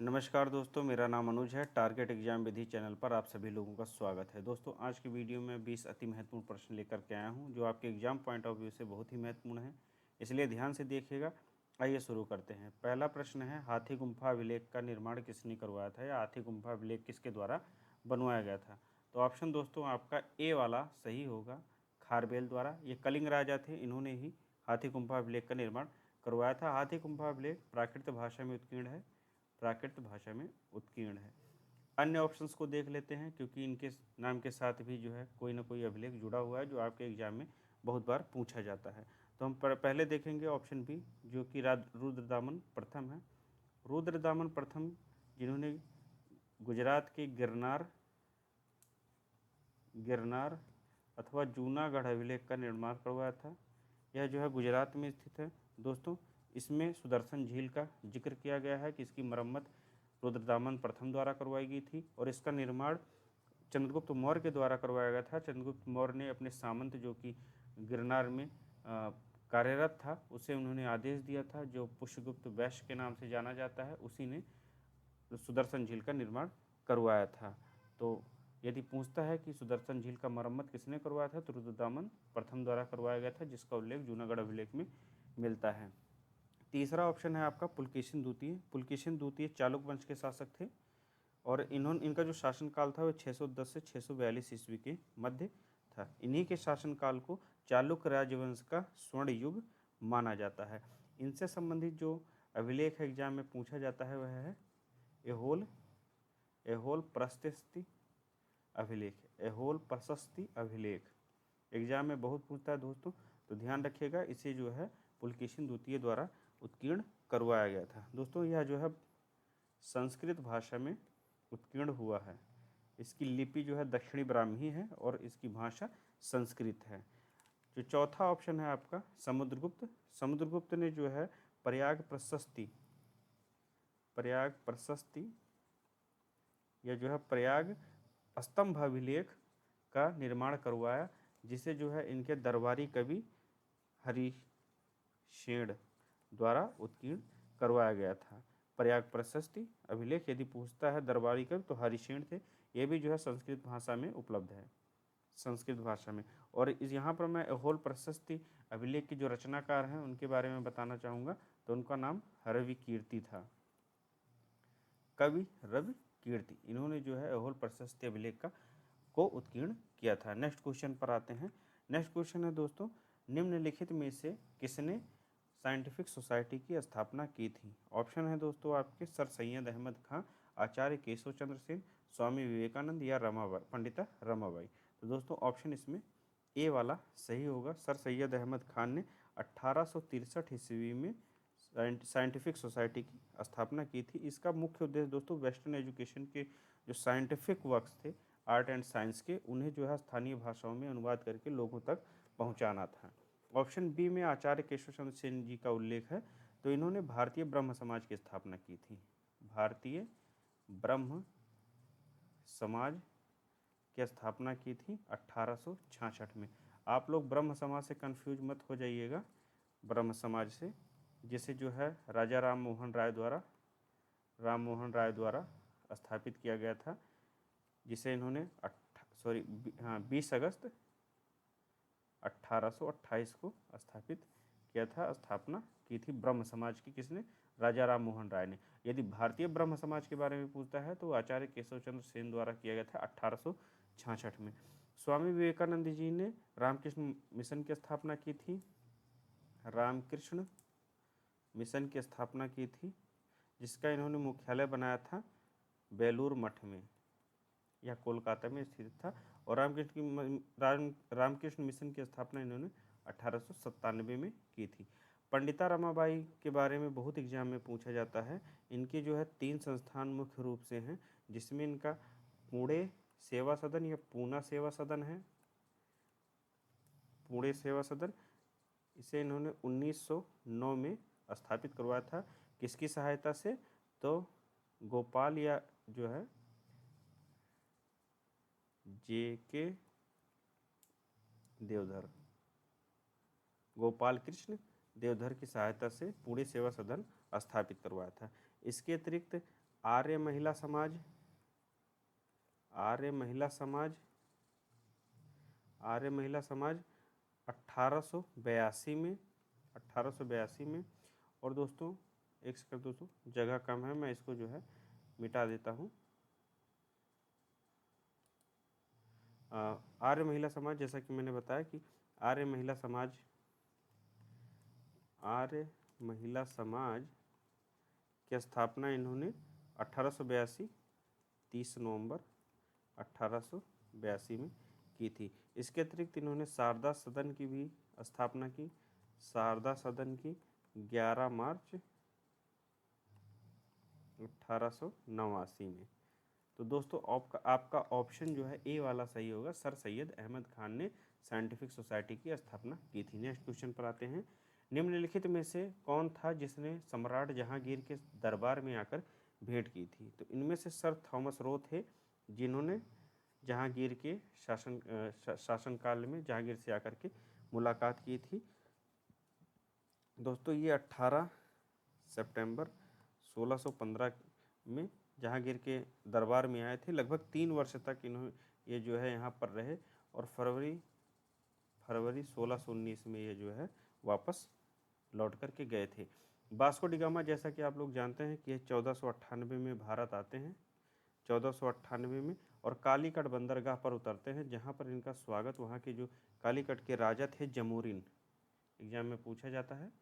नमस्कार दोस्तों, मेरा नाम अनुज है। टारगेट एग्जाम विधि चैनल पर आप सभी लोगों का स्वागत है। दोस्तों, आज की वीडियो में 20 अति महत्वपूर्ण प्रश्न लेकर के आया हूं, जो आपके एग्जाम पॉइंट ऑफ व्यू से बहुत ही महत्वपूर्ण है, इसलिए ध्यान से देखिएगा। आइए शुरू करते हैं। पहला प्रश्न है, हाथी गुम्फा अभिलेख का निर्माण किसने करवाया था, या हाथी गुम्फा अभिलेख किसके द्वारा बनवाया गया था। तो ऑप्शन दोस्तों आपका ए वाला सही होगा, खारवेल द्वारा। ये कलिंग राजा थे, इन्होंने ही हाथी गुम्फा अभिलेख का निर्माण करवाया था। हाथी गुम्फा अभिलेख प्राकृत भाषा में उत्कीर्ण है, प्राकृत भाषा में उत्कीर्ण है। अन्य ऑप्शंस को देख लेते हैं, क्योंकि इनके नाम के साथ भी जो है कोई ना कोई अभिलेख जुड़ा हुआ है, जो आपके एग्जाम में बहुत बार पूछा जाता है। तो हम पहले देखेंगे ऑप्शन बी, जो कि रुद्रदामन प्रथम है। रुद्रदामन प्रथम, जिन्होंने गुजरात के गिरनार गिरनार अथवा जूनागढ़ अभिलेख का निर्माण करवाया था। यह जो है गुजरात में स्थित है दोस्तों। इसमें सुदर्शन झील का जिक्र किया गया है कि इसकी मरम्मत रुद्रदामन प्रथम द्वारा करवाई गई थी, और इसका निर्माण चंद्रगुप्त मौर्य के द्वारा करवाया गया था। चंद्रगुप्त मौर्य ने अपने सामंत, जो कि गिरनार में कार्यरत था, उसे उन्होंने आदेश दिया था, जो पुष्यगुप्त वैश्य के नाम से जाना जाता है, उसी ने सुदर्शन झील का निर्माण करवाया था। तो यदि पूछता है कि सुदर्शन झील का मरम्मत किसने करवाया था, तो रुद्रदामन प्रथम द्वारा करवाया गया था, जिसका उल्लेख जूनागढ़ अभिलेख में मिलता है। तीसरा ऑप्शन है आपका पुलकेशिन द्वितीय। पुलकेशिन द्वितीय चालुक्य वंश के शासक थे, और इनका जो शासनकाल था वह 610 से 642 ईस्वी के मध्य था। इन्हीं के शासनकाल को चालुक्य राजवंश का स्वर्ण युग माना जाता है। इनसे संबंधित जो अभिलेख एग्जाम में पूछा जाता है वह है एहोल एहोल प्रशस्ति अभिलेख। एहोल प्रशस्ति अभिलेख एग्जाम में बहुत पूछता है दोस्तों, तो ध्यान रखिएगा। इसे जो है पुलकेशिन द्वितीय द्वारा उत्कीर्ण करवाया गया था। दोस्तों, यह जो है संस्कृत भाषा में उत्कीर्ण हुआ है। इसकी लिपि जो है दक्षिणी ब्राह्मी है, और इसकी भाषा संस्कृत है। जो चौथा ऑप्शन है आपका समुद्रगुप्त। समुद्रगुप्त ने जो है प्रयाग प्रशस्ति या जो है प्रयाग स्तंभ अभिलेख का निर्माण करवाया, जिसे जो है इनके दरबारी कवि हरिशेण द्वारा उत्कीर्ण करवाया गया था। प्रयाग प्रशस्ति अभिलेख यदि पूछता है दरबारी कवि, तो हरिशेण थे। ये भी जो है संस्कृत भाषा में उपलब्ध है, संस्कृत भाषा में। और इस यहाँ पर मैं एहोल प्रशस्ति अभिलेख की जो रचनाकार हैं उनके बारे में बताना चाहूँगा। तो उनका नाम रवि कीर्ति था, कवि रवि कीर्ति। इन्होंने जो है एहोल प्रशस्ति अभिलेख का को उत्कीर्ण किया था। नेक्स्ट क्वेश्चन पर आते हैं। नेक्स्ट क्वेश्चन है दोस्तों, निम्नलिखित में से किसने साइंटिफिक सोसाइटी की स्थापना की थी। ऑप्शन है दोस्तों आपके सर सैयद अहमद खां, आचार्य केशव चंद्र सेन, स्वामी विवेकानंद, या रमाबाई, पंडिता रमाबाई। तो दोस्तों ऑप्शन इसमें ए वाला सही होगा। सर सैयद अहमद खान ने 1863 ईस्वी में साइंटिफिक सोसाइटी की स्थापना की थी। इसका मुख्य उद्देश्य दोस्तों वेस्टर्न एजुकेशन के जो साइंटिफिक वर्क्स थे आर्ट एंड साइंस के, उन्हें जो है स्थानीय भाषाओं में अनुवाद करके लोगों तक पहुंचाना था। ऑप्शन बी में आचार्य केशव चंद्र सेन जी का उल्लेख है। तो इन्होंने भारतीय ब्रह्म समाज की स्थापना की थी। भारतीय ब्रह्म समाज की स्थापना की थी 1866 में। आप लोग ब्रह्म समाज से कंफ्यूज मत हो जाइएगा, ब्रह्म समाज से, जिसे जो है राजा राम मोहन राय द्वारा स्थापित किया गया था, जिसे इन्होंने 20 अगस्त 1828 को स्थापित किया था। स्थापना की थी ब्रह्म समाज की किसने, राजा राम मोहन राय ने। यदि भारतीय ब्रह्म समाज के बारे में पूछता है तो आचार्य केशव चंद्र सेन द्वारा किया गया था 1866 में। स्वामी विवेकानंद जी ने रामकृष्ण मिशन की स्थापना की थी। रामकृष्ण मिशन की स्थापना की थी, जिसका इन्होंने मुख्यालय बनाया था बेलूर मठ में, यह कोलकाता में स्थित था। और रामकृष्ण मिशन की स्थापना इन्होंने 1897 में की थी। पंडिता रमाबाई के बारे में बहुत एग्जाम में पूछा जाता है। इनके जो है 3 संस्थान मुख्य रूप से हैं, जिसमें इनका पुणे सेवा सदन या पूना सेवा सदन है। पुणे सेवा सदन, इसे इन्होंने 1909 में स्थापित करवाया था। किसकी सहायता से, तो गोपाल या जो है J.K. देवधर, गोपाल कृष्ण देवधर की सहायता से पुणे सेवा सदन स्थापित करवाया था। इसके अतिरिक्त आर्य महिला समाज, आर्य महिला समाज, आर्य महिला समाज 1882 में, 1882 में। और दोस्तों एक सेकंड दोस्तों, जगह कम है, मैं इसको जो है मिटा देता हूँ। आर्य महिला समाज, जैसा कि मैंने बताया कि आर्य महिला समाज, आर्य महिला समाज की स्थापना इन्होंने 1882 30 नवंबर 1882 में की थी। इसके अतिरिक्त इन्होंने शारदा सदन की भी स्थापना की, शारदा सदन की 11 मार्च 1889 में। तो दोस्तों आपका ऑप्शन जो है ए वाला सही होगा, सर सैयद अहमद खान ने साइंटिफिक सोसाइटी की स्थापना की थी। नेक्स्ट क्वेश्चन पर आते हैं। निम्नलिखित में से कौन था जिसने सम्राट जहांगीर के दरबार में आकर भेंट की थी? तो इनमें से सर थॉमस रो थे, जिन्होंने जहांगीर के शासनकाल में जहांगीर से आकर के मुलाकात की थी। दोस्तों ये 18 सितंबर 1615 में जहांगीर के दरबार में आए थे। लगभग 3 वर्ष तक इन्होंने ये जो है यहाँ पर रहे और फरवरी 1619 में ये जो है वापस लौट कर के गए थे। वास्को डी गामा, जैसा कि आप लोग जानते हैं कि 1498 में भारत आते हैं, 1498 में, और कालीकट बंदरगाह पर उतरते हैं, जहाँ पर इनका स्वागत वहाँ के जो कालीकट के राजा थे जमोरिन, एग्जाम में पूछा जाता है,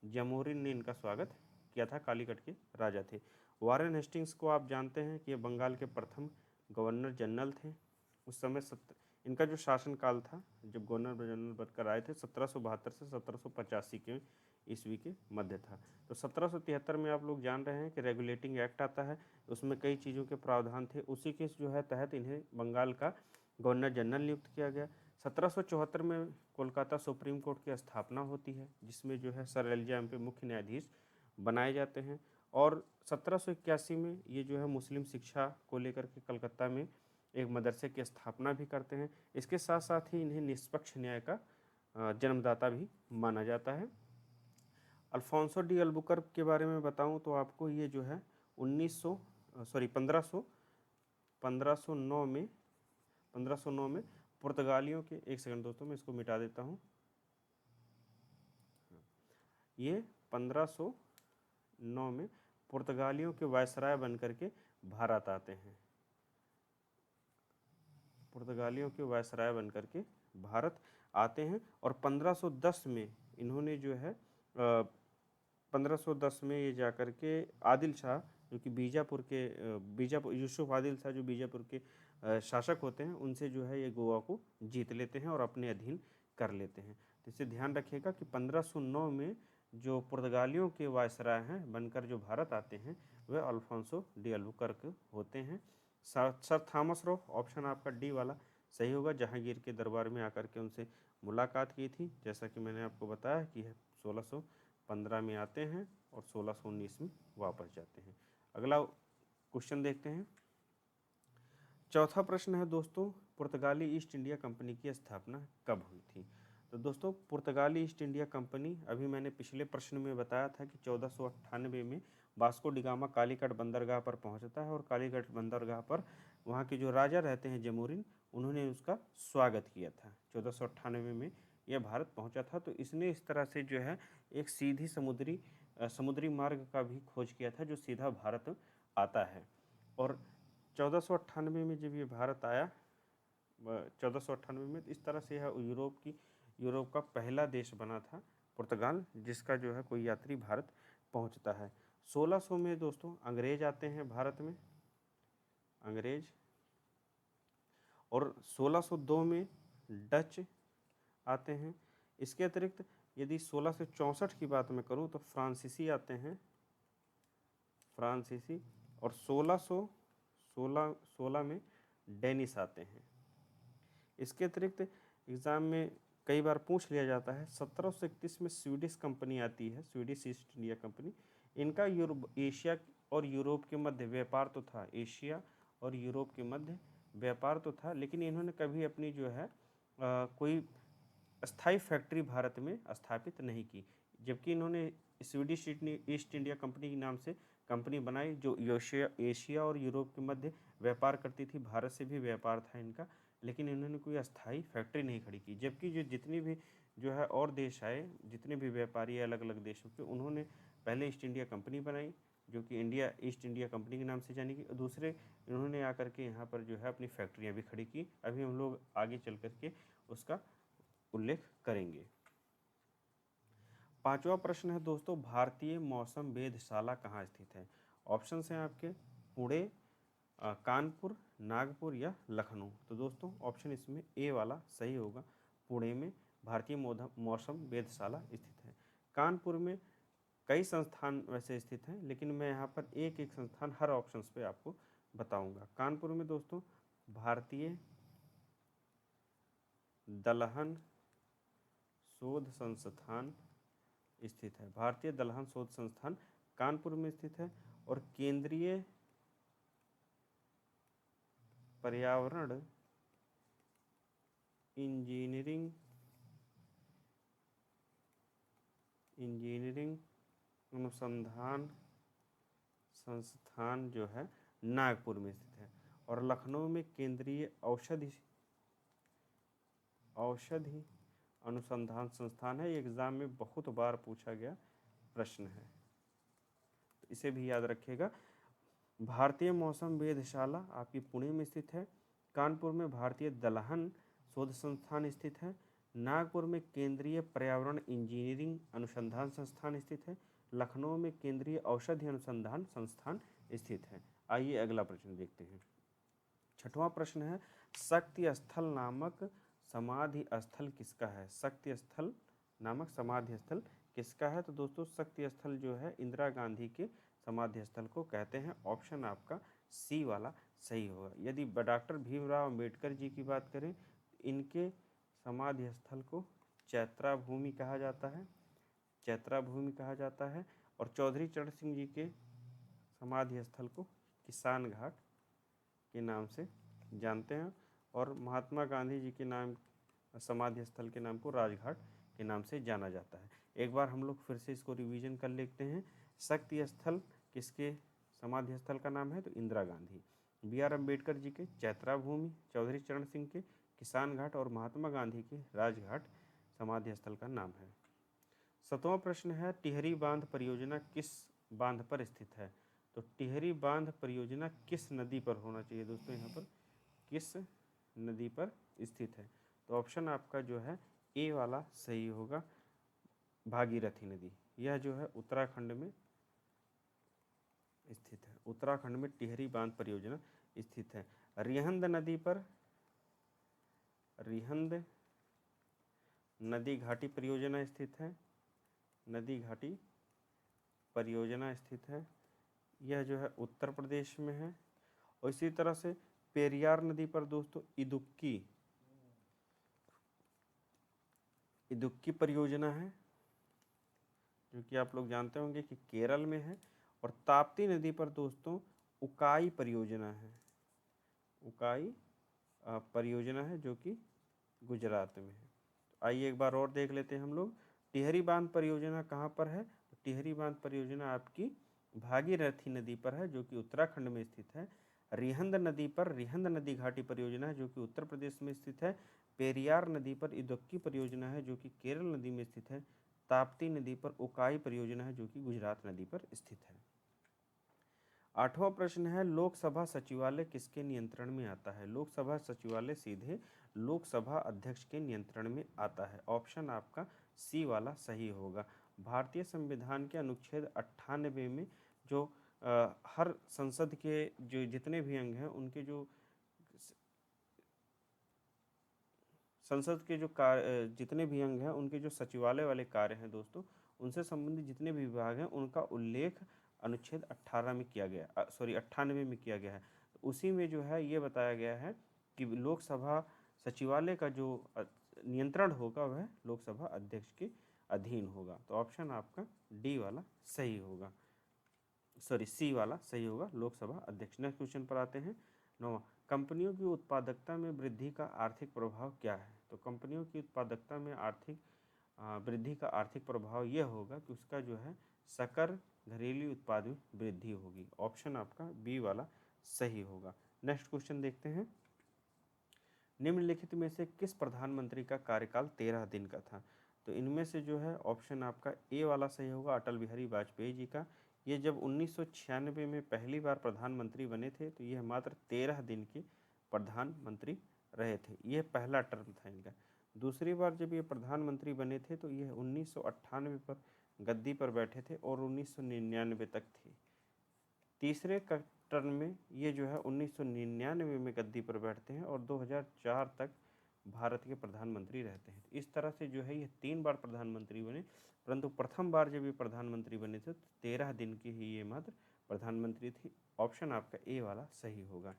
जमोरिन ने इनका स्वागत किया था, कालीकट के राजा थे। वारेन हेस्टिंग्स को आप जानते हैं कि ये बंगाल के प्रथम गवर्नर जनरल थे। उस समय इनका जो शासनकाल था, जब गवर्नर जनरल बनकर आए थे, 1772 से 1785 के ईस्वी के मध्य था। तो 1773 में आप लोग जान रहे हैं कि रेगुलेटिंग एक्ट आता है, उसमें कई चीज़ों के प्रावधान थे, उसी के जो है तहत इन्हें बंगाल का गवर्नर जनरल नियुक्त किया गया। 1774 में कोलकाता सुप्रीम कोर्ट की स्थापना होती है, जिसमें जो है सर एलिजा एम्पे मुख्य न्यायाधीश बनाए जाते हैं। और 1781 में ये जो है मुस्लिम शिक्षा को लेकर के कलकत्ता में एक मदरसे की स्थापना भी करते हैं। इसके साथ साथ ही इन्हें निष्पक्ष न्याय का जन्मदाता भी माना जाता है। अल्फोंसो डी अल्बुकर्क के बारे में बताऊं तो आपको ये जो है 1509 में पुर्तगालियों के, एक सेकंड दोस्तों मैं इसको मिटा देता हूँ, ये 1509 में पुर्तगालियों के वायसराय बनकर के भारत आते हैं, पुर्तगालियों के वायसराय बनकर के भारत आते हैं। और 1510 में इन्होंने जो है 1510 में ये जाकर के आदिल शाह, जो कि बीजापुर यूसुफ आदिल शाह जो बीजापुर के शासक होते हैं, उनसे जो है ये गोवा को जीत लेते हैं और अपने अधीन कर लेते हैं। तो इसे ध्यान रखिएगा कि 1509 में जो पुर्तगालियों के वायसराय हैं बनकर जो भारत आते हैं, वे अल्फोंसो डी अल्बुकर्क होते हैं। सर थॉमस रो, ऑप्शन आपका डी वाला सही होगा, जहांगीर के दरबार में आकर के उनसे मुलाकात की थी। जैसा कि मैंने आपको बताया कि 1615 में आते हैं और 1619 में वापस जाते हैं। अगला क्वेश्चन देखते हैं। चौथा प्रश्न है दोस्तों, पुर्तगाली ईस्ट इंडिया कंपनी की स्थापना कब हुई थी? तो दोस्तों पुर्तगाली ईस्ट इंडिया कंपनी, अभी मैंने पिछले प्रश्न में बताया था कि 1498 में वास्को डी गामा कालीकट बंदरगाह पर पहुंचता है और कालीकट बंदरगाह पर वहाँ के जो राजा रहते हैं जमोरिन, उन्होंने उसका स्वागत किया था। 1498 में यह भारत पहुंचा था। तो इसने इस तरह से जो है एक सीधी समुद्री मार्ग का भी खोज किया था, जो सीधा भारत आता है। और 1498 में जब ये भारत आया, 1498 में, इस तरह से यह यूरोप का पहला देश बना था पुर्तगाल, जिसका जो है कोई यात्री भारत पहुंचता है। 1600 में दोस्तों अंग्रेज आते हैं भारत में, अंग्रेज, और 1602 में डच आते हैं। इसके अतिरिक्त यदि 1664 की बात मैं करूं तो फ्रांसीसी आते हैं, फ्रांसीसी, और 1616 में डेनिस आते हैं। इसके अतिरिक्त एग्ज़ाम में कई बार पूछ लिया जाता है, 1731 में स्वीडिश कंपनी आती है, स्वीडिश ईस्ट इंडिया कंपनी। इनका एशिया और यूरोप के मध्य व्यापार तो था, एशिया और यूरोप के मध्य व्यापार तो था, लेकिन इन्होंने कभी अपनी जो है कोई स्थायी फैक्ट्री भारत में स्थापित नहीं की। जबकि इन्होंने स्वीडिश ईस्ट इंडिया कंपनी के नाम से कंपनी बनाई जो एशिया और यूरोप के मध्य व्यापार करती थी। भारत से भी व्यापार था इनका, लेकिन इन्होंने कोई अस्थायी फैक्ट्री नहीं खड़ी की। जबकि जो जितनी भी जो है और देश आए, जितने भी व्यापारी अलग अलग देशों के, उन्होंने पहले ईस्ट इंडिया कंपनी बनाई जो कि इंडिया ईस्ट इंडिया कंपनी के नाम से जानी गई। दूसरे इन्होंने आकर के यहाँ पर जो है अपनी फैक्ट्रियाँ भी खड़ी की। अभी हम लोग आगे चल कर के उसका उल्लेख करेंगे। पांचवा प्रश्न है दोस्तों, भारतीय मौसम वेधशाला कहाँ स्थित है? ऑप्शन हैं आपके पुणे, कानपुर, नागपुर या लखनऊ। तो दोस्तों ऑप्शन इसमें ए वाला सही होगा, पुणे में भारतीय मौसम वेधशाला स्थित है। कानपुर में कई संस्थान वैसे स्थित हैं, लेकिन मैं यहाँ पर एक एक संस्थान हर ऑप्शन पे आपको बताऊंगा। कानपुर में दोस्तों भारतीय दलहन शोध संस्थान स्थित है। भारतीय दलहन शोध संस्थान कानपुर में स्थित है। और केंद्रीय पर्यावरण इंजीनियरिंग अनुसंधान संस्थान जो है नागपुर में स्थित है। और लखनऊ में केंद्रीय औषधि अनुसंधान संस्थान है। ये एग्जाम में बहुत बार पूछा गया प्रश्न है, तो इसे भी याद रखिएगा। भारतीय मौसम वेधशाला आपकी पुणे में स्थित है। कानपुर में भारतीय दलहन शोध संस्थान स्थित है। नागपुर में केंद्रीय पर्यावरण इंजीनियरिंग अनुसंधान संस्थान स्थित है। लखनऊ में केंद्रीय औषधि अनुसंधान संस्थान स्थित है। आइए अगला प्रश्न देखते हैं। छठवां प्रश्न है, शक्ति स्थल नामक समाधि स्थल किसका है? शक्ति स्थल नामक समाधि स्थल किसका है? तो दोस्तों शक्ति स्थल जो है इंदिरा गांधी के समाधि स्थल को कहते हैं। ऑप्शन आपका सी वाला सही होगा। यदि डॉक्टर भीमराव अंबेडकर जी की बात करें, इनके समाधि स्थल को चैत्रा भूमि कहा जाता है, चैत्रा भूमि कहा जाता है। और चौधरी चरण सिंह जी के समाधि स्थल को किसान घाट के नाम से जानते हैं। और महात्मा गांधी जी के नाम समाधि स्थल के नाम को राजघाट के नाम से जाना जाता है। एक बार हम लोग फिर से इसको रिवीजन कर लेते हैं। शक्ति स्थल किसके समाधि स्थल का नाम है? तो इंदिरा गांधी। बी.आर. अम्बेडकर जी के चैत्रा भूमि, चौधरी चरण सिंह के किसान घाट और महात्मा गांधी के राजघाट समाधि स्थल का नाम है। 7वां प्रश्न है, टिहरी बांध परियोजना किस बांध पर स्थित है? तो टिहरी बांध परियोजना किस नदी पर होना चाहिए दोस्तों? यहाँ पर किस नदी पर स्थित है? तो ऑप्शन आपका जो है ए वाला सही होगा, भागीरथी नदी। यह जो है उत्तराखंड में स्थित है। उत्तराखंड में टिहरी बांध परियोजना स्थित है। रिहंद नदी पर रिहंद नदी घाटी परियोजना स्थित है। नदी घाटी परियोजना स्थित है। यह जो है उत्तर प्रदेश में है। और इसी तरह से पेरियार नदी पर दोस्तों इदुक्की परियोजना है, जो कि आप लोग जानते होंगे कि केरल में है। और ताप्ती नदी पर दोस्तों उकाई परियोजना है। उकाई परियोजना है जो कि गुजरात में है। तो आइए एक बार और देख लेते हैं हम लोग। टिहरी बांध परियोजना कहाँ पर है? तो टिहरी बांध परियोजना आपकी भागीरथी नदी पर है, जो कि उत्तराखंड में स्थित है। रिहंद नदी पर रिहंद नदी घाटी परियोजना है, जो कि उत्तर प्रदेश में स्थित है। पेरियार नदी पर इदुक्की परियोजना है, जो कि केरल नदी में स्थित है। ताप्ती नदी पर उकाई परियोजना है, जो कि गुजरात नदी पर स्थित है। 8वां प्रश्न है, लोकसभा सचिवालय किसके नियंत्रण में आता है? लोकसभा सचिवालय सीधे लोकसभा अध्यक्ष के नियंत्रण में आता है। ऑप्शन आपका सी वाला सही होगा। भारतीय संविधान के अनुच्छेद 98 में जो हर संसद के जो जितने भी अंग हैं, उनके जो संसद के जो कार्य जितने भी अंग हैं, उनके जो सचिवालय वाले कार्य हैं दोस्तों, उनसे संबंधित जितने भी विभाग हैं, उनका उल्लेख अनुच्छेद 18 में किया गया, 98 में किया गया है। तो उसी में जो है ये बताया गया है कि लोकसभा सचिवालय का जो नियंत्रण होगा वह लोकसभा अध्यक्ष के अधीन होगा। तो ऑप्शन आपका डी वाला सही होगा, सी वाला सही होगा, लोकसभा अध्यक्ष। नेक्स्ट क्वेश्चन पर आते हैं। 9वां, कंपनियों की उत्पादकता में वृद्धि का आर्थिक प्रभाव क्या है? तो कंपनियों की उत्पादकता में वृद्धि का आर्थिक प्रभाव यह होगा कि उसका जो है सकल घरेलू उत्पाद में वृद्धि होगी। ऑप्शन आपका बी वाला सही होगा। नेक्स्ट क्वेश्चन देखते हैं। निम्नलिखित में से किस प्रधानमंत्री का कार्यकाल 13 दिन का था? तो इनमें से जो है ऑप्शन आपका ए वाला सही होगा, अटल बिहारी वाजपेयी जी का। ये जब 1996 में पहली बार प्रधानमंत्री बने थे तो यह मात्र 13 दिन के प्रधानमंत्री रहे थे। यह पहला टर्म था इनका। दूसरी बार जब ये प्रधानमंत्री बने थे तो यह 1998 पर गद्दी पर बैठे थे और 1999 तक थे। तीसरे टर्म में ये जो है 1999 में गद्दी पर बैठते हैं और 2004 तक भारत के प्रधानमंत्री रहते हैं। इस तरह से जो है ये 3 बार प्रधानमंत्री बने, परंतु प्रथम बार जब ये प्रधानमंत्री बने थे तो 13 दिन के ही ये मात्र प्रधानमंत्री थे। ऑप्शन आपका ए वाला सही होगा।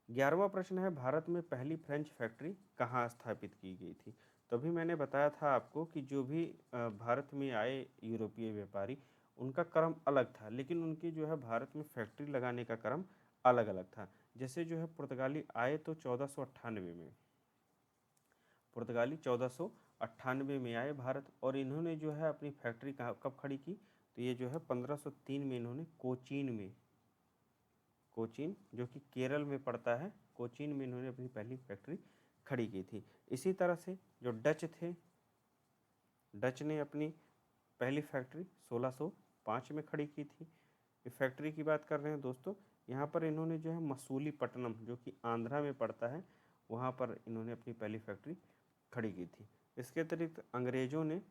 11वां प्रश्न है, भारत में पहली फ्रेंच फैक्ट्री कहाँ स्थापित की गई थी? तो अभी मैंने बताया था आपको कि जो भी भारत में आए यूरोपीय व्यापारी, उनका क्रम अलग था, लेकिन उनकी जो है भारत में फैक्ट्री लगाने का क्रम अलग अलग था। जैसे जो है पुर्तगाली आए तो 1498 में, पुर्तगाली 1498 में आए भारत, और इन्होंने जो है अपनी फैक्ट्री कब खड़ी की? तो ये जो है 1503 में इन्होंने कोचीन जो कि केरल में पड़ता है, कोचीन में इन्होंने अपनी पहली फैक्ट्री खड़ी की थी। इसी तरह से जो डच थे, डच ने अपनी पहली फैक्ट्री 1605 में खड़ी की थी। ये फैक्ट्री की बात कर रहे हैं दोस्तों। यहाँ पर इन्होंने जो है मसूलीपट्टनम, जो कि आंध्रा में पड़ता है, वहाँ पर इन्होंने अपनी पहली फैक्ट्री खड़ी की थी। इसके अतिरिक्त अंग्रेज़ों ने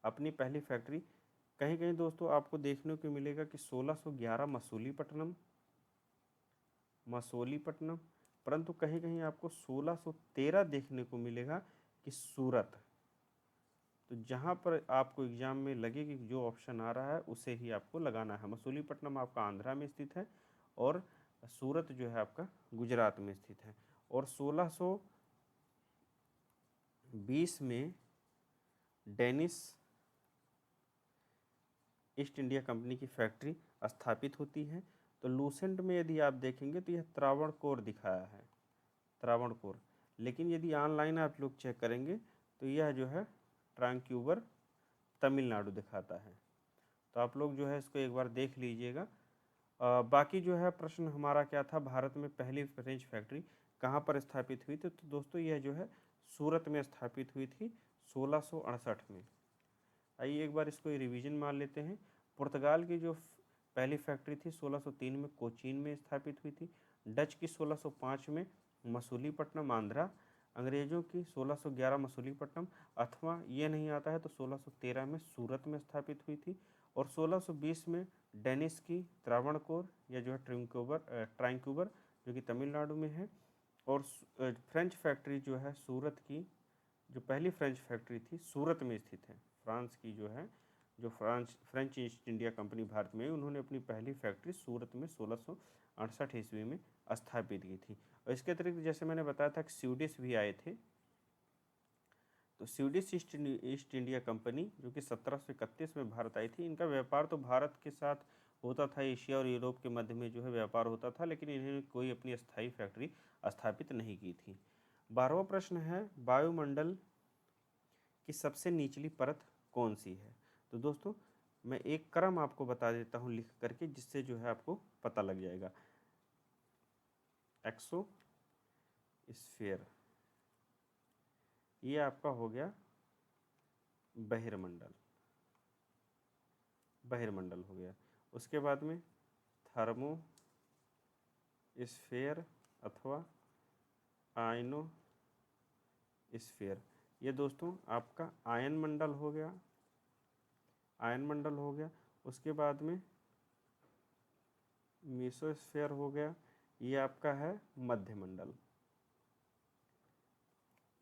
अपनी पहली फैक्ट्री कहीं कहीं दोस्तों आपको देखने को मिलेगा कि 1611 मसूलीपट्टनम, परंतु कहीं कहीं आपको 1613 देखने को मिलेगा कि सूरत। तो जहाँ पर आपको एग्जाम में लगे कि जो ऑप्शन आ रहा है उसे ही आपको लगाना है। मसूलीपट्टनम आपका आंध्रा में स्थित है और सूरत जो है आपका गुजरात में स्थित है। और 1620 में डेनिश ईस्ट इंडिया कंपनी की फैक्ट्री स्थापित होती है। तो लूसेंट में यदि आप देखेंगे तो यह त्रावणकोर दिखाया है, त्रावणकोर, लेकिन यदि ऑनलाइन आप लोग चेक करेंगे तो यह जो है ट्रांक्यूबर तमिलनाडु दिखाता है। तो आप लोग जो है इसको एक बार देख लीजिएगा। बाकी जो है प्रश्न हमारा क्या था, भारत में पहली फ्रेंच फैक्ट्री कहाँ पर स्थापित हुई थी? तो दोस्तों यह जो है सूरत में स्थापित हुई थी 1668 में। आइए एक बार इसको रिवीजन मार लेते हैं। पुर्तगाल की जो पहली फैक्ट्री थी 1603 में कोचीन में स्थापित हुई थी। डच की 1605 में मसूलीपट्टनम आंध्रा। अंग्रेज़ों की 1611 मसूलीपट्टनम, अथवा ये नहीं आता है तो 1613 में सूरत में स्थापित हुई थी। और 1620 में डेनिश की त्रावणकोर या जो है ट्रांक्यूबर जो कि तमिलनाडु में है। और फ्रेंच फैक्ट्री जो है सूरत की, जो पहली फ्रेंच फैक्ट्री थी सूरत में स्थित है। फ्रांस की जो है, जो French east India company Bharat में, उन्होंने अपनी पहली फैक्ट्री सूरत में 1668 ईस्वी में स्थापित की थी। और इसके अतिरिक्त जैसे मैंने बताया था कि स्वीडिश भी आए थे। तो स्वीडिश ईस्ट इंडिया कंपनी जो कि 1731 में भारत आई थी, इनका व्यापार तो भारत के साथ होता था, एशिया और यूरोप के मध्य में जो है व्यापार होता था, लेकिन इन्होंने कोई अपनी स्थायी फैक्ट्री स्थापित नहीं की थी। 12वां प्रश्न है, वायुमंडल की सबसे निचली परत कौन सी है? तो दोस्तों मैं एक क्रम आपको बता देता हूँ लिख करके, जिससे जो है आपको पता लग जाएगा। एक्सोस्फीयर, ये आपका हो गया बहिर्मंडल हो गया। उसके बाद में थर्मोस्फीयर अथवा आयनोस्फीयर, ये दोस्तों आपका आयन मंडल हो गया। उसके बाद में मेसोस्फीयर हो गया, ये आपका है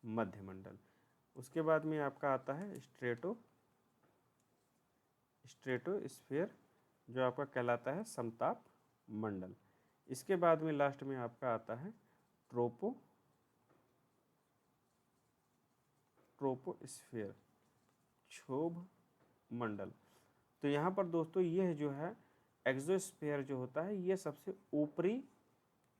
मध्यमंडल। उसके बाद में आपका आता है स्ट्रेटोस्फीयर, जो आपका कहलाता है समताप मंडल। इसके बाद में लास्ट में आपका आता है ट्रोपोस्फीयर, क्षोभ मंडल। तो यहाँ पर दोस्तों यह जो है एक्सोस्फीयर जो होता है ये सबसे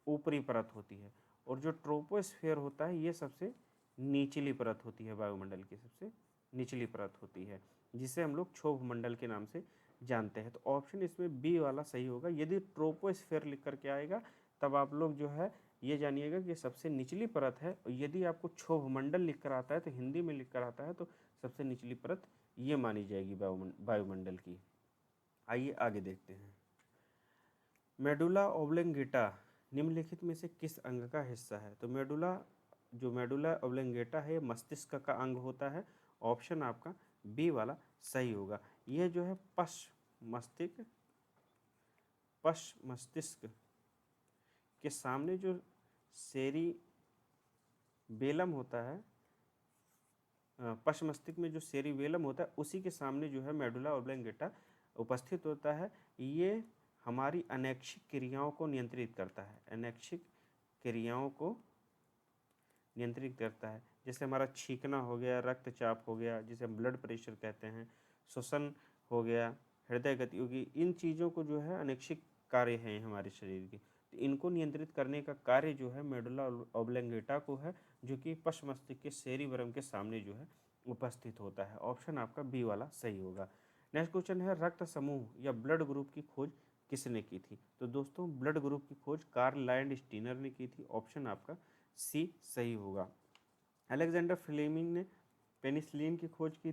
ऊपरी परत होती है, और जो ट्रोपोस्फीयर होता है ये सबसे निचली परत होती है, वायुमंडल की सबसे निचली परत होती है। जिसे हम लोग क्षोभ मंडल के नाम से जानते हैं। तो ऑप्शन इसमें बी वाला सही होगा। यदि ट्रोपोस्फेयर लिख करके आएगा तब आप लोग जो है ये जानिएगा कि सबसे निचली परत है, और यदि आपको क्षोभ मंडल लिख कर आता है तो हिंदी में लिख कर आता है तो सबसे निचली परत ये मानी जाएगी वायुमंडल की। आइए आगे देखते हैं। मेडुला ओब्लोंगेटा निम्नलिखित में से किस अंग का हिस्सा है? तो मेडुला ओब्लोंगेटा है मस्तिष्क का अंग होता है। ऑप्शन आपका बी वाला सही होगा। यह जो है पश मस्तिष्क के सामने जो सेरिबेलम होता है, पश मस्तिष्क में जो सेरिबेलम होता है उसी के सामने जो है मेडुला ओब्लोंगेटा उपस्थित होता है। ये हमारी अनैच्छिक क्रियाओं को नियंत्रित करता है, अनैच्छिक क्रियाओं को नियंत्रित करता है। जैसे हमारा छींकना हो गया, रक्तचाप हो गया जिसे हम ब्लड प्रेशर कहते हैं, श्वसन हो गया, हृदय गति होगी, इन चीज़ों को जो है अनैच्छिक कार्य हैं हमारे शरीर के, तो इनको नियंत्रित करने का कार्य जो है मेडुला ओब्लोंगेटा को है, जो कि पश मस्तिष्क के सेरिबेलम के सामने जो है उपस्थित होता है। ऑप्शन आपका बी वाला सही होगा। नेक्स्ट क्वेश्चन है रक्त समूह या ब्लड ग्रुप की खोज किसने की थी? तो दोस्तों ब्लड ग्रुप की खोज कार्ल लैंडस्टीनर ने की थी। ऑप्शन आपका सी सही होगा। अलेक्जेंडर फ्लेमिंग ने पेनिसिलिन की खोज की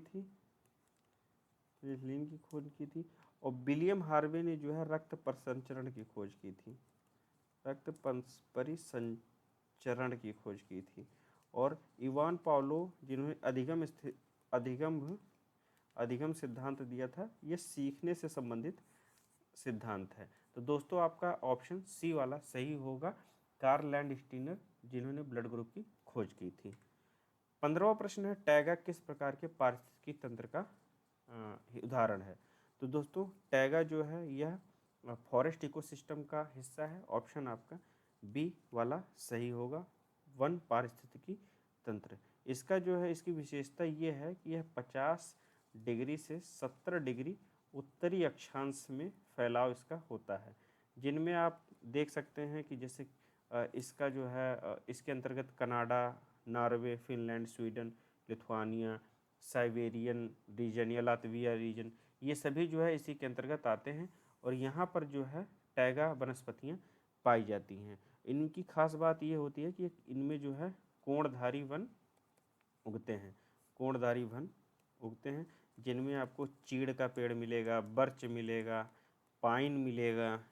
थी, और विलियम हार्वे ने जो है रक्त परिसंचरण की खोज की थी, रक्त परिसंचरण की खोज की थी। और इवान पावलो जिन्होंने अधिगम सिद्धांत दिया था, यह सीखने से संबंधित सिद्धांत है। तो दोस्तों आपका ऑप्शन सी वाला सही होगा, कार्ल लैंडस्टीनर जिन्होंने ब्लड ग्रुप की खोज की थी। 15वां प्रश्न है टैगा किस प्रकार के पारिस्थितिकी तंत्र का उदाहरण है? तो दोस्तों टैगा जो है यह फॉरेस्ट इकोसिस्टम का हिस्सा है। ऑप्शन आपका बी वाला सही होगा, वन पारिस्थितिकी तंत्र। इसका जो है इसकी विशेषता ये है कि यह 50 डिग्री से 70 डिग्री उत्तरी अक्षांश में फैलाव इसका होता है, जिनमें आप देख सकते हैं कि जैसे इसका जो है इसके अंतर्गत Canada, Norway, Finland, Sweden, Lithuania, Siberian region या लातविया रीजन, ये सभी जो है इसी के अंतर्गत आते हैं, और यहाँ पर जो है टैगा वनस्पतियाँ पाई जाती हैं। इनकी खास बात ये होती है कि इनमें जो है कोणधारी वन उगते हैं, कोणधारी वन उगते हैं, जिनमें आपको चीड़ का पेड़ मिलेगा, बर्च मिलेगा, पाइन मिलेगा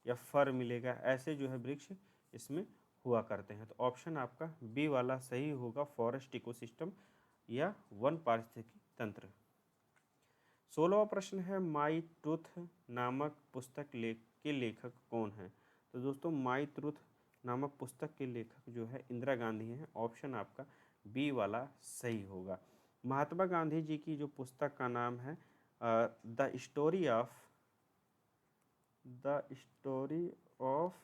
या फर मिलेगा, ऐसे जो है वृक्ष इसमें हुआ करते हैं। तो ऑप्शन आपका बी वाला सही होगा, फॉरेस्ट इकोसिस्टम या वन पारिस्थितिकी तंत्र। 16वां प्रश्न है माई ट्रूथ नामक पुस्तक के लेखक कौन है? तो दोस्तों माई ट्रूथ नामक पुस्तक के लेखक जो है इंदिरा गांधी हैं। ऑप्शन आपका बी वाला सही होगा। महात्मा गांधी जी की जो पुस्तक का नाम है the story of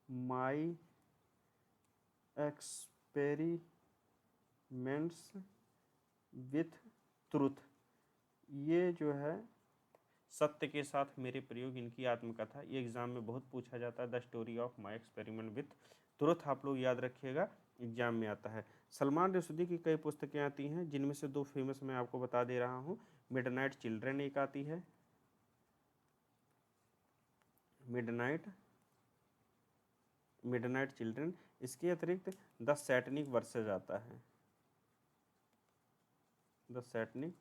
my experiments with truth, ये जो है सत्य के साथ मेरे प्रयोग, इनकी आत्मकथा, ये एग्जाम में बहुत पूछा जाता है। The story of my experiment with truth आप लोग याद रखिएगा, एग्जाम में आता है। सलमान रुश्दी की कई पुस्तकें आती हैं, जिनमें से दो फेमस मैं आपको बता दे रहा हूँ। मिडनाइट चिल्ड्रन एक आती है, मिडनाइट चिल्ड्रन। इसके अतिरिक्त द सैटनिक वर्सेज आता है, द सैटनिक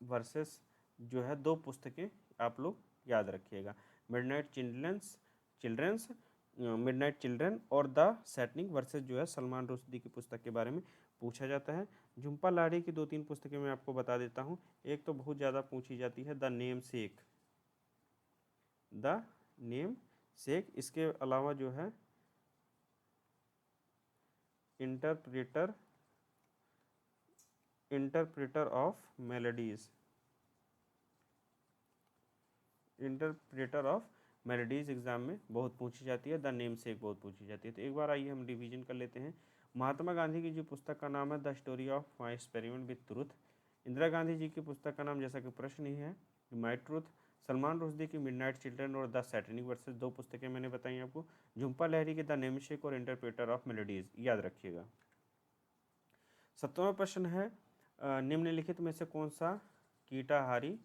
वर्सेस जो है, दो पुस्तकें आप लोग याद रखिएगा, मिडनाइट चिल्ड्रन और द सैटनिक वर्सेस जो है सलमान रुश्दी की पुस्तक के बारे में पूछा जाता है। झुम्पा लाहिड़ी की 2-3 पुस्तकें मैं आपको बता देता हूँ। एक तो बहुत ज़्यादा पूछी जाती है, द नेम सेक। इसके अलावा जो है इंटरप्रेटर ऑफ मेलेडीज एग्जाम में बहुत पूछी जाती है, द नेम सेक बहुत पूछी जाती है। तो एक बार आइए हम रिवीजन कर लेते हैं। महात्मा गांधी की जो पुस्तक का नाम है the story of my experiment with truth. Indira Gandhi ji की पुस्तक का नाम जैसा कि प्रश्न ही है माई ट्रूथ। सलमान रुश्दी की मिडनाइट चिल्ड्रन और द सैटनिक वर्सेस, दो पुस्तकें मैंने बताई आपको। झुम्पा लाहिड़ी की द नेमसेक और इंटरप्रेटर ऑफ मेलेडीज याद रखिएगा। 17वां प्रश्न है निम्नलिखित में से कौन सा कीटाहारी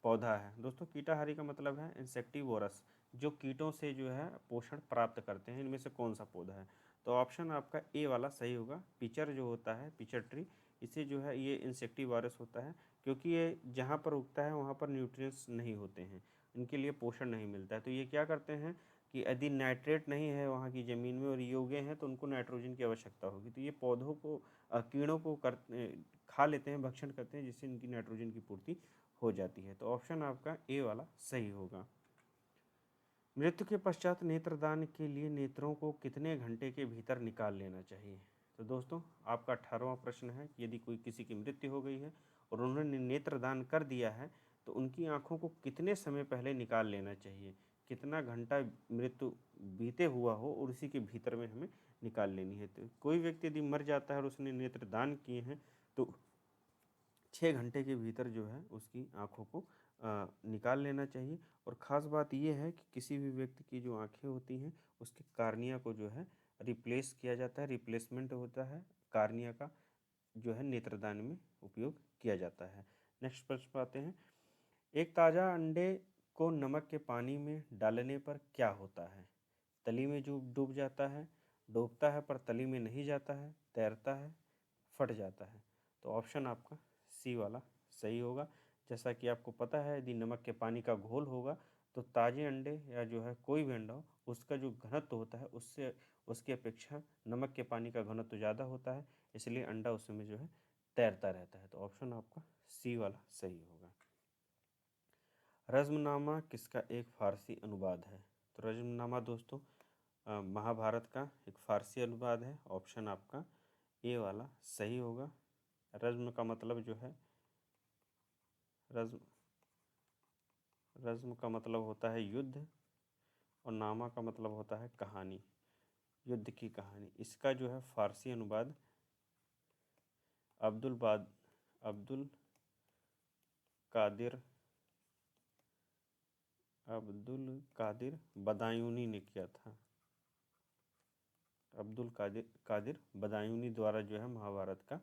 पौधा है? दोस्तों कीटाहारी का मतलब है इंसेक्टिवोरस, जो कीटों से जो है पोषण प्राप्त करते हैं। इनमें से कौन सा पौधा है? तो ऑप्शन आपका ए वाला सही होगा। पिचर जो होता है, पिचर ट्री, इसे जो है ये इंसेक्टिवोरस होता है, क्योंकि ये जहाँ पर उगता है वहाँ पर न्यूट्रिएंट्स नहीं होते हैं, इनके लिए पोषण नहीं मिलता है। तो ये क्या करते हैं कि यदि नाइट्रेट नहीं है वहाँ की ज़मीन में और ये उगे हैं तो उनको नाइट्रोजन की आवश्यकता होगी, तो ये पौधों को कीड़ों को खा लेते हैं, भक्षण करते हैं, जिससे इनकी नाइट्रोजन की पूर्ति हो जाती है। तो ऑप्शन आपका ए वाला सही होगा। मृत्यु के पश्चात नेत्रदान के लिए नेत्रों को कितने घंटे के भीतर निकाल लेना चाहिए? तो दोस्तों आपका 18वां प्रश्न है कि यदि कोई किसी की मृत्यु हो गई है और उन्होंने नेत्रदान कर दिया है तो उनकी आंखों को कितने समय पहले निकाल लेना चाहिए? कितना घंटा मृत्यु बीते हुआ हो और उसी के भीतर में हमें निकाल लेनी है। तो कोई व्यक्ति यदि मर जाता है और उसने नेत्रदान किए हैं तो 6 घंटे के भीतर जो है उसकी आँखों को निकाल लेना चाहिए। और ख़ास बात ये है कि किसी भी व्यक्ति की जो आँखें होती हैं उसके कार्निया को जो है रिप्लेस किया जाता है, रिप्लेसमेंट होता है कार्निया का, जो है नेत्रदान में उपयोग किया जाता है। नेक्स्ट प्रश्न पर आते हैं। एक ताज़ा अंडे को नमक के पानी में डालने पर क्या होता है? तली में जो डूब जाता है, डूबता है पर तली में नहीं जाता है, तैरता है, फट जाता है। तो ऑप्शन आपका सी वाला सही होगा। जैसा कि आपको पता है यदि नमक के पानी का घोल होगा तो ताज़े अंडे या जो है कोई भी अंडा हो उसका जो घनत्व होता है उससे उसकी अपेक्षा नमक के पानी का घनत्व ज़्यादा होता है, इसलिए अंडा उसमें जो है तैरता रहता है। तो ऑप्शन आपका सी वाला सही होगा। रज़्मनामा किसका एक फ़ारसी अनुवाद है? तो रज़्मनामा दोस्तों महाभारत का एक फ़ारसी अनुवाद है। ऑप्शन आपका ए वाला सही होगा। रज़्म का मतलब जो है रज़्म रज़्म का मतलब होता है युद्ध और नामा का मतलब होता है कहानी, युद्ध की कहानी। इसका जो है फ़ारसी अनुवाद अब्दुल कादिर बदायूनी ने किया था। अब्दुल कादिर बदायूनी द्वारा जो है महाभारत का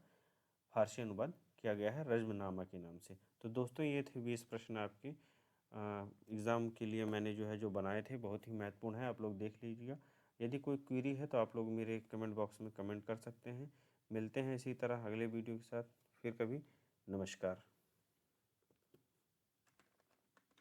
फारसी अनुवाद किया गया है रज़्मनामा के नाम से। तो दोस्तों ये थे 20 प्रश्न आपके एग्ज़ाम के लिए मैंने जो है जो बनाए थे, बहुत ही महत्वपूर्ण है, आप लोग देख लीजिएगा। यदि कोई क्वेरी है तो आप लोग मेरे कमेंट बॉक्स में कमेंट कर सकते हैं। मिलते हैं इसी तरह अगले वीडियो के साथ फिर कभी। नमस्कार।